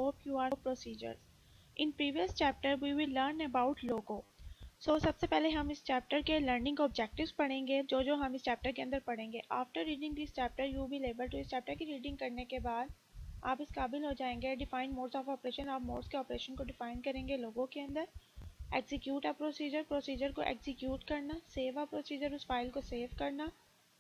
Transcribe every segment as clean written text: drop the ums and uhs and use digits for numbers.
hope you are procedures. In previous chapter we will learn about logo. सबसे पहले हम इस चैप्टर के लर्निंग ऑब्जेक्टिव्स पढ़ेंगे जो हम इस चैप्टर के अंदर पढ़ेंगे. After reading this chapter you will able to, इस चैप्टर की रीडिंग करने के बाद आप इस काबिल हो जाएंगे. डिफाइन मोड्स ऑफ ऑपरेशन, आप मोड्स के ऑपरेशन को डिफाइन करेंगे लोगो के अंदर. एग्जीक्यूट अ प्रोसीजर, प्रोसीजर को एग्जीक्यूट करना. सेव अ प्रोसीजर, उस फाइल को सेव करना.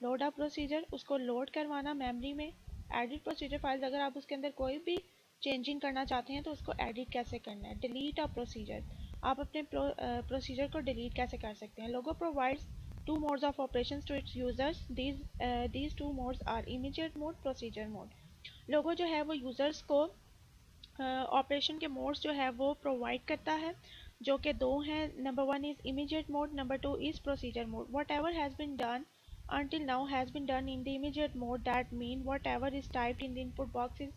लोड अ प्रोसीजर, उसको लोड करवाना मेमोरी में. एडिट प्रोसीजर फाइल, अगर आप उसके अंदर कोई भी चेंजिंग करना चाहते हैं तो उसको एडिट कैसे करना है. डिलीट अ प्रोसीजर, आप अपने प्रोसीजर को डिलीट कैसे कर सकते हैं. Logo provides two modes of operations to its users. These two modes are immediate mode, procedure mode. Logo जो है वो यूजर्स को ऑपरेशन के मोड्स जो है वो प्रोवाइड करता है जो कि दो हैं. Number 1 is immediate mode, number 2 is procedure mode. What ever has been done until now has been done in the immediate mode. That mean whatever is typed in the input box is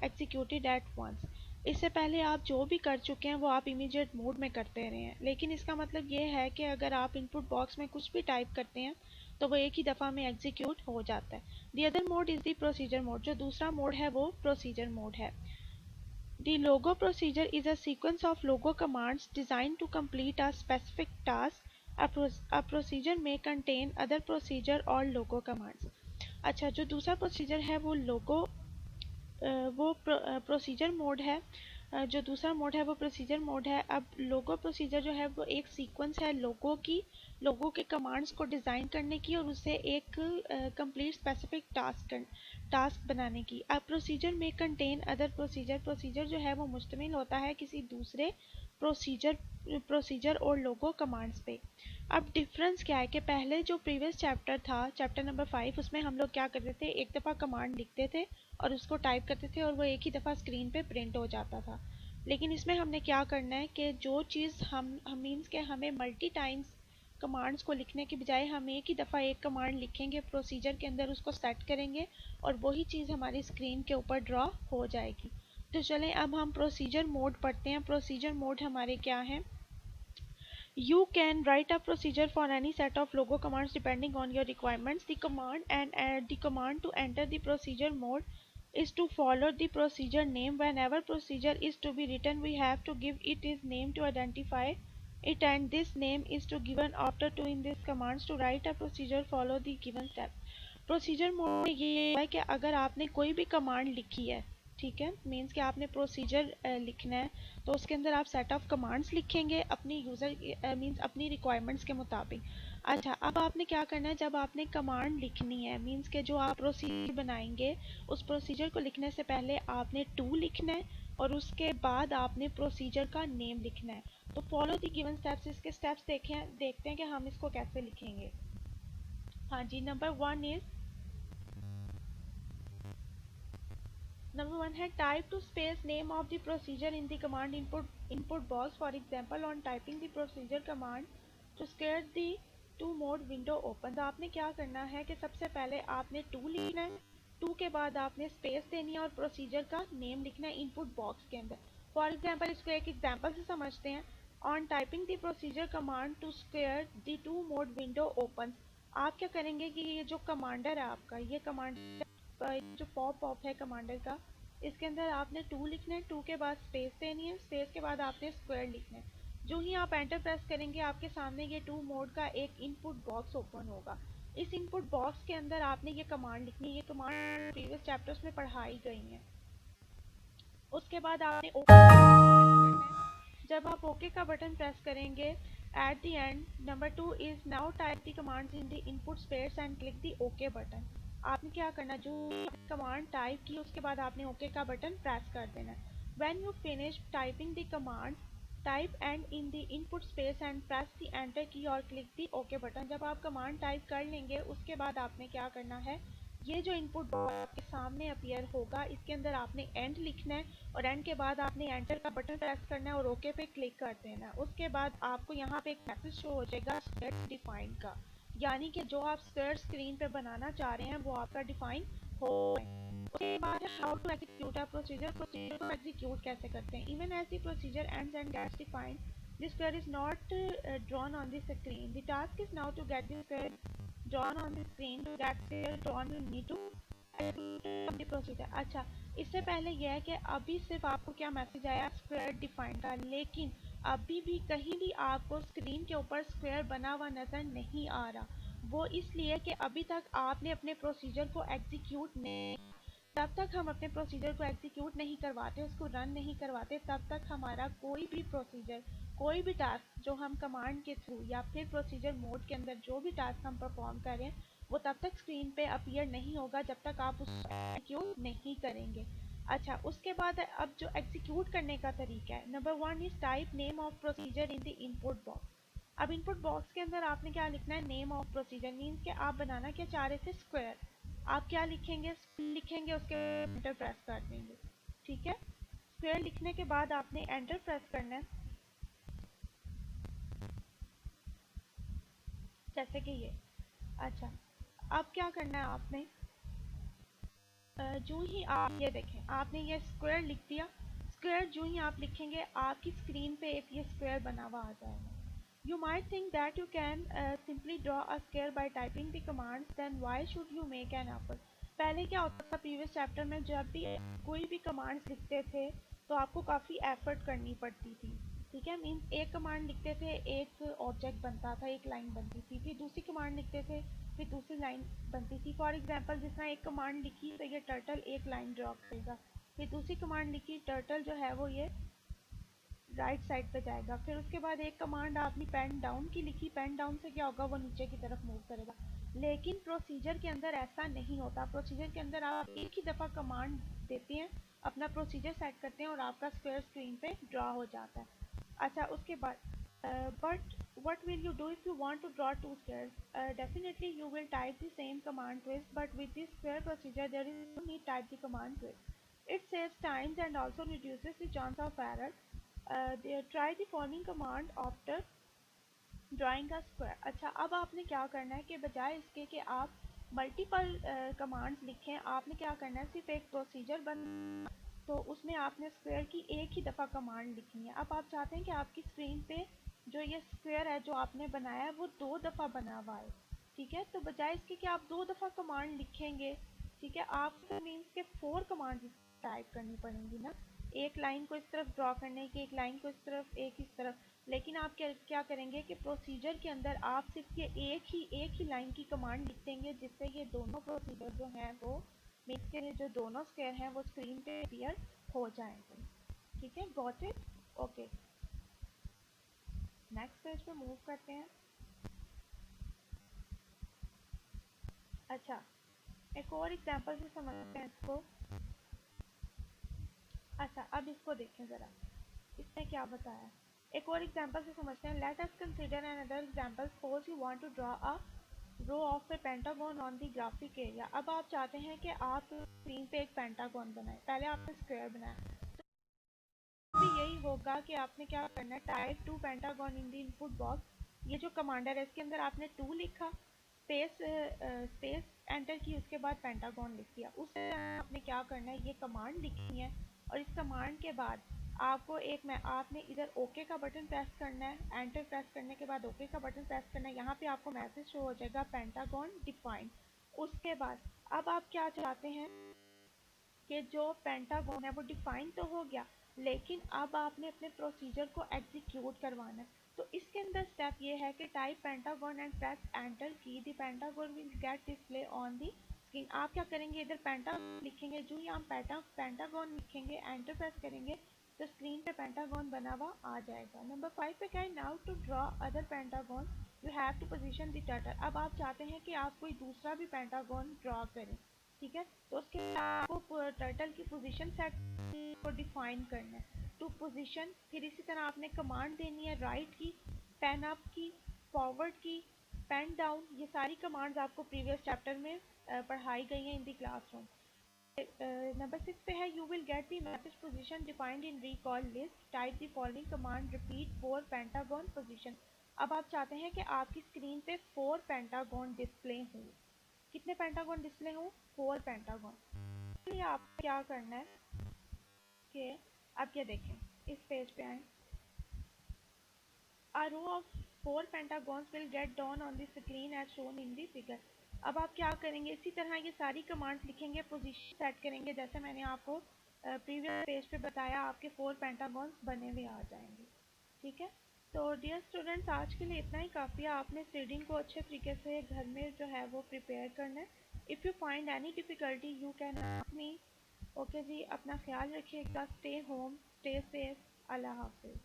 executed at once. इससे पहले आप जो भी कर चुके हैं वो आप इमीडिएट मोड में करते रहे हैं, लेकिन इसका मतलब ये है कि अगर आप इनपुट बॉक्स में कुछ भी टाइप करते हैं तो वो एक ही दफ़ा में एग्जीक्यूट हो जाता है. The other mode is the procedure mode, जो दूसरा मोड है वो प्रोसीजर मोड है. The logo procedure is a sequence of logo commands designed to complete a specific task. A procedure may contain other procedure or logo commands. अच्छा, जो दूसरा procedure है वो लोगो वो प्रोसीजर मोड है. जो दूसरा मोड है वो प्रोसीजर मोड है. अब लोगो प्रोसीजर जो है वो एक सीक्वेंस है लोगो के कमांड्स को डिज़ाइन करने की और उससे एक कंप्लीट स्पेसिफिक टास्क बनाने की. अब प्रोसीजर में कंटेन अदर प्रोसीजर जो है वो मुश्तमिल होता है किसी दूसरे प्रोसीजर और लोगो कमांड्स पे. अब डिफरेंस क्या है कि पहले जो प्रीवियस चैप्टर था, चैप्टर नंबर 5, उसमें हम लोग क्या करते थे, एक दफ़ा कमांड लिखते थे और उसको टाइप करते थे और वो एक ही दफ़ा स्क्रीन पे प्रिंट हो जाता था. लेकिन इसमें हमने क्या करना है कि जो चीज़ हम मीन्स के हमें मल्टी टाइम्स कमांड्स को लिखने के बजाय हम एक ही दफ़ा एक कमांड लिखेंगे, प्रोसीजर के अंदर उसको सेट करेंगे और वही चीज़ हमारी स्क्रीन के ऊपर ड्रॉ हो जाएगी. तो चलें अब हम प्रोसीजर मोड पढ़ते हैं. प्रोसीजर मोड हमारे क्या हैं. You can write a procedure for any set of logo commands depending on your requirements. The command to enter the procedure mode is to follow the procedure name. Whenever procedure is to be written, we have to give it its name to identify it, and this name is to given after doing these commands. To write a procedure, follow the given steps. Procedure mode में ये है कि अगर आपने कोई भी command लिखी है, ठीक है, मीन्स कि आपने प्रोसीजर लिखना है तो उसके अंदर आप सेट ऑफ कमांड्स लिखेंगे अपनी यूज़र मीन्स अपनी रिक्वायरमेंट्स के मुताबिक. अच्छा, अब आपने क्या करना है, जब आपने कमांड लिखनी है मीन्स के जो आप प्रोसीजर बनाएंगे उस प्रोसीजर को लिखने से पहले आपने टू लिखना है और उसके बाद आपने प्रोसीजर का नेम लिखना है. तो फॉलो द गिवन स्टेप्स, इसके स्टेप्स देखते हैं कि हम इसको कैसे लिखेंगे. हाँ जी, नंबर 1 है type to space name of the procedure in the command input box. For example on typing the procedure command to square the to mode window open. तो आपने क्या करना है कि सबसे पहले आपने टू लिखना है, टू के बाद आपने स्पेस देनी है और प्रोसीजर का नेम लिखना है इनपुट बॉक्स के अंदर. फॉर एग्जाम्पल इसको एक एग्जाम्पल से समझते हैं. On typing the procedure command to square the to mode window open. आप क्या करेंगे कि ये जो कमांडर है आपका, ये कमांडर जो पॉप ऑफ है कमांडर का, इसके अंदर आपने टू लिखना है, टू के बाद स्पेस देनी है, स्पेस के बाद आपने स्क्वायर लिखना है. जो ही आप एंटर प्रेस करेंगे आपके सामने ये टू मोड का एक इनपुट बॉक्स ओपन होगा. इस इनपुट बॉक्स के अंदर आपने ये कमांड लिखनी है. ये कमांड प्रीवियस चैप्टर्स में पढ़ाई गई हैं. उसके बाद आपने ओके करना है. जब आप ओके का बटन प्रेस करेंगे at the end, number 2 is now type the commands in the input space and click the okay button. आपने क्या करना, जो कमांड टाइप की उसके बाद आपने ओके का बटन प्रेस कर देना. When you finish typing the command, type and in the input space and press the enter की और क्लिक द ओके बटन. जब आप कमांड टाइप कर लेंगे उसके बाद आपने क्या करना है, ये जो इनपुट बॉक्स आपके सामने अपीयर होगा इसके अंदर आपने एंड लिखना है और एंड के बाद आपने एंटर का बटन प्रेस करना है और ओके पे क्लिक कर देना है. उसके बाद आपको यहाँ पे एक मैसेज शो हो जाएगा स्क्वेयर डिफाइन का, यानी कि जो आप स्क्वायर स्क्रीन पे बनाना चाह रहे हैं वो आपका डिफाइन हो. उसके बाद how to execute a procedure. Procedure को एग्जीक्यूट कैसे करते हैं. Even as the procedure ends and gets defined, the square is not drawn on the screen. The task is now to get the square drawn on the screen. To get square drawn, you need to procedure. अच्छा, इससे पहले यह है कि अभी सिर्फ आपको क्या मैसेज आया, स्क्वायर डिफाइन का, लेकिन अभी भी कहीं भी आपको स्क्रीन के ऊपर स्क्वायर बना हुआ नज़र नहीं आ रहा। वो इसलिए कि अभी तक आपने अपने प्रोसीजर को एग्जीक्यूट नहीं, तब तक हम अपने प्रोसीजर को एग्जीक्यूट नहीं करवाते, उसको रन नहीं करवाते, तब तक हमारा कोई भी प्रोसीजर, कोई भी टास्क जो हम कमांड के थ्रू या फिर प्रोसीजर मोड के अंदर जो भी टास्क हम परफॉर्म करें, वो तब तक स्क्रीन पे अपीयर नहीं होगा जब तक आप उसको एग्जीक्यूट नहीं करेंगे। अच्छा, उसके बाद अब जो एग्जीक्यूट करने का तरीका है, number 1 is type name of procedure in the input box. अब इनपुट बॉक्स के अंदर आपने क्या लिखना है, नेम ऑफ प्रोसीजर, मीन्स कि आप बनाना क्या चाह रहे थे, स्क्वायर। आप क्या लिखेंगे, लिखेंगे, उसके एंटर प्रेस कर देंगे। ठीक है, स्क्वायर लिखने के बाद आपने एंटर प्रेस करना है, जैसे कि ये। अच्छा, अब क्या करना है आपने, जो ही आप ये देखें, आपने ये स्क्वायर लिख दिया। स्क्वायर जो ही आप लिखेंगे, आपकी स्क्रीन पे एक ये स्क्वायर बना हुआ आ जाएगा। You might think that you can simply draw a square by typing the commands, then why should you make an effort? पहले क्या होता था प्रीवियस चैप्टर में, जब भी कोई भी कमांड्स लिखते थे तो आपको काफ़ी एफर्ट करनी पड़ती थी। ठीक है, मीन्स एक कमांड लिखते थे, एक ऑब्जेक्ट बनता था, एक लाइन बनती थी, फिर दूसरी कमांड लिखते थे, फिर दूसरी लाइन बनती थी। फॉर एग्जांपल, जिस तरह एक कमांड लिखी तो ये टर्टल एक लाइन ड्रॉ करेगा, फिर दूसरी कमांड लिखी, टर्टल जो है वो ये राइट साइड पे जाएगा। फिर उसके बाद एक कमांड आपने पेन डाउन की लिखी, पेन डाउन से क्या होगा, वो नीचे की तरफ मूव करेगा। लेकिन प्रोसीजर के अंदर ऐसा नहीं होता। प्रोसीजर के अंदर आप एक ही दफ़ा कमांड देते हैं, अपना प्रोसीजर सेट करते हैं और आपका स्क्वायर स्क्रीन पे ड्रॉ हो जाता है। अच्छा, उसके बाद but what will you do if you want to draw two squares? Definitely you will type the same command twist, but with this square procedure there is no need type the command twist. It saves time and also reduces the chance of error. Try the following command after drawing a square. अच्छा, अब आपने क्या करना है कि बजाय इसके कि आप मल्टीपल कमांड्स लिखें, आपने क्या करना है, सिर्फ एक प्रोसीजर बन, तो उसमें आपने स्क्वायर की एक ही दफ़ा कमांड लिखनी है। अब आप चाहते हैं कि आपकी स्क्रीन पे जो ये स्क्वायर है जो आपने बनाया है वो दो दफ़ा बना हुआ है। ठीक है, तो बजाय इसके कि आप दो दफ़ा कमांड लिखेंगे, ठीक है, आपको मीन्स के 4 कमांड टाइप करनी पड़ेंगी ना, एक लाइन को इस तरफ ड्रॉ करने की, एक लाइन को इस तरफ, एक इस तरफ। लेकिन आप क्या करेंगे कि प्रोसीजर के अंदर आप सिर्फ ये एक ही लाइन की कमांड लिख देंगे, जिससे ये दोनों प्रोसीजर जो हैं वो मीन्स के जो दोनों स्क्वायर हैं वो स्क्रीन पे अपीयर हो जाएंगे। ठीक है, got it, okay. Next page पे मूव करते हैं। अच्छा, एक और एग्जांपल से समझते हैं इसको। अच्छा, अब इसको देखें ज़रा, इसने क्या बताया, एक और एग्जांपल से समझते हैं। Let us consider another example. Suppose you want to draw a row of a pentagon on the graphic area. अब आप चाहते हैं कि आप स्क्रीन पे एक पेंटागन बनाएं, पहले आपने स्क्वायर बनाया, तो यही होगा कि आपने क्या करना है, type to pentagon in the input box. ये जो कमांडर है इसके अंदर आपने 2 लिखा, स्पेस एंटर की, उसके बाद पेंटागन लिख दिया। उस आपने क्या करना है, ये कमांड लिखनी है, और इस कमांड के बाद आपको आपने इधर ओके का बटन प्रेस करना है, एंटर प्रेस करने के बाद ओके का बटन प्रेस करना है। यहाँ पे आपको मैसेज शो हो जाएगा पेंटागन डिफाइन। उसके बाद अब आप क्या चाहते हैं कि जो पेंटागन है वो डिफाइन तो हो गया, लेकिन अब आपने अपने प्रोसीजर को एग्जीक्यूट करवाना है। तो इसके अंदर स्टेप ये है कि type pentagon and press enter key, the pentagon will get display on the screen. आप क्या करेंगे, इधर पेंटागन लिखेंगे, जो ही हम पेंटागन लिखेंगे, एंटर प्रेस करेंगे, तो स्क्रीन पे पेंटागन बना हुआ आ जाएगा। नंबर 5 पे क्या है, now to draw other pentagon you have to position the turtle. अब आप चाहते हैं कि आप कोई दूसरा भी पेंटागन ड्रॉ करें। ठीक है, तो उसके लिए आपको टर्टल की पोजीशन सेट को डिफाइन करना है, टू पोजीशन। फिर इसी तरह आपने कमांड देनी है, राइट की, पेन अप की, फॉरवर्ड की, पेन डाउन। ये सारी कमांड्स आपको प्रीवियस चैप्टर में पढ़ाई गई हैं इन दी क्लासरूम। नंबर 6 पे है, you will get the message position defined in recall list, type the following command, repeat 4 pentagon position. अब आप चाहते हैं कि आपकी स्क्रीन पे 4 पेंटागन डिस्प्ले हों। कितने पेंटागन डिस्प्ले हों, 4 पेंटागन। ये आप क्या करना है कि आप ये देखें, इस पेज पे आए, a row of 4 pentagons will get drawn on the screen as shown in the figure। अब आप क्या करेंगे, इसी तरह ये सारी कमांड्स लिखेंगे, पोजीशन सेट करेंगे, जैसे मैंने आपको प्रीवियस पेज पे बताया, आपके 4 पेंटागॉन्स बने हुए आ जाएंगे। ठीक है, तो डियर स्टूडेंट्स, आज के लिए इतना ही काफ़ी है। आपने इस रीडिंग को अच्छे तरीके से घर में जो है वो प्रिपेयर करना है। If you find any difficulty you can ask me. Okay जी, अपना ख्याल रखिएगा, स्टे होम, स्टे सेफ, अल्लाह हाफिज़।